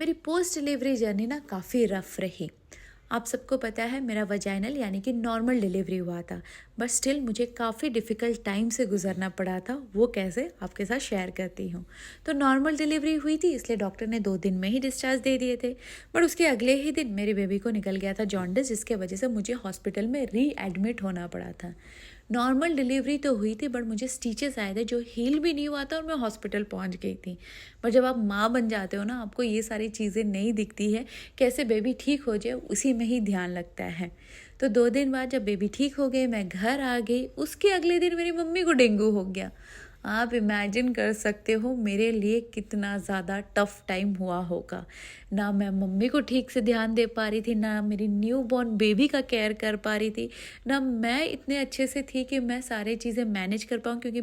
मेरी post delivery journey ना काफ़ी रफ़ रही। आप सबको पता है मेरा वजाइनल यानी कि नॉर्मल डिलीवरी हुआ था, बट स्टिल मुझे काफ़ी डिफ़िकल्ट टाइम से गुज़रना पड़ा था। वो कैसे आपके साथ शेयर करती हूँ। तो नॉर्मल डिलीवरी हुई थी, इसलिए डॉक्टर ने 2 दिन में ही डिस्चार्ज दे दिए थे। बट उसके अगले ही दिन मेरे बेबी को निकल गया था जॉन्डिस, जिसके वजह से मुझे हॉस्पिटल में रीएडमिट होना पड़ा था। नॉर्मल डिलीवरी तो हुई थी, बट मुझे स्टिचेस आए थे जो हील भी नहीं हुआ था और मैं हॉस्पिटल पहुंच गई थी। पर जब आप माँ बन जाते हो ना, आपको ये सारी चीज़ें नहीं दिखती है, कैसे बेबी ठीक हो जाए उसी में ही ध्यान लगता है। तो 2 दिन बाद जब बेबी ठीक हो गई, मैं घर आ गई, उसके अगले दिन मेरी मम्मी को डेंगू हो गया। आप इमेजिन कर सकते हो मेरे लिए कितना ज़्यादा टफ टाइम हुआ होगा। ना मैं मम्मी को ठीक से ध्यान दे पा रही थी, ना मेरी न्यू बॉर्न बेबी का केयर कर पा रही थी, ना मैं इतने अच्छे से थी कि मैं सारी चीज़ें मैनेज कर पाऊँ, क्योंकि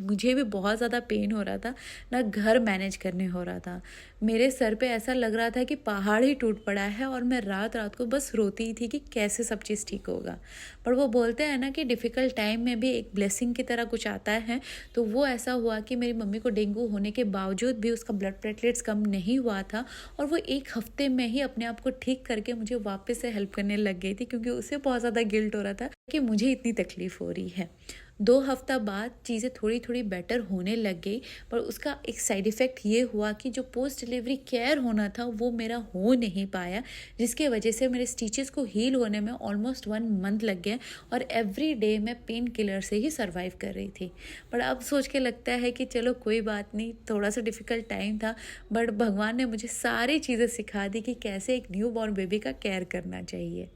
मुझे भी बहुत ज़्यादा पेन हो रहा था, ना घर मैनेज करने हो रहा था। मेरे सर पे ऐसा लग रहा था कि पहाड़ ही टूट पड़ा है, और मैं रात रात को बस रोती ही थी कि कैसे सब चीज़ ठीक होगा। पर वो बोलते हैं ना कि डिफ़िकल्ट टाइम में भी एक ब्लेसिंग की तरह कुछ आता है। तो वो ऐसा हुआ कि मेरी मम्मी को डेंगू होने के बावजूद भी उसका ब्लड प्लेटलेट्स कम नहीं हुआ था, और वो 1 हफ्ते में ही अपने आप को ठीक करके मुझे वापस से हेल्प करने लग गई थी, क्योंकि उसे बहुत ज़्यादा गिल्ट हो रहा था कि मुझे इतनी तकलीफ़ हो रही है। 2 हफ्ता बाद चीज़ें थोड़ी-थोड़ी बेटर होने लग गई, पर उसका एक साइड इफ़ेक्ट ये हुआ कि जो पोस्ट डिलीवरी केयर होना था वो मेरा हो नहीं पाया, जिसकी वजह से मेरे स्टिचेस को हील होने में ऑलमोस्ट 1 मंथ लग गया, और एवरी डे मैं पेन किलर से ही सर्वाइव कर रही थी। पर अब सोच के लगता है कि चलो कोई बात नहीं, थोड़ा-सा डिफ़िकल्ट टाइम था, बट भगवान ने मुझे सारी चीज़ें सिखा दी कि कैसे एक न्यू बॉर्न बेबी का केयर करना चाहिए।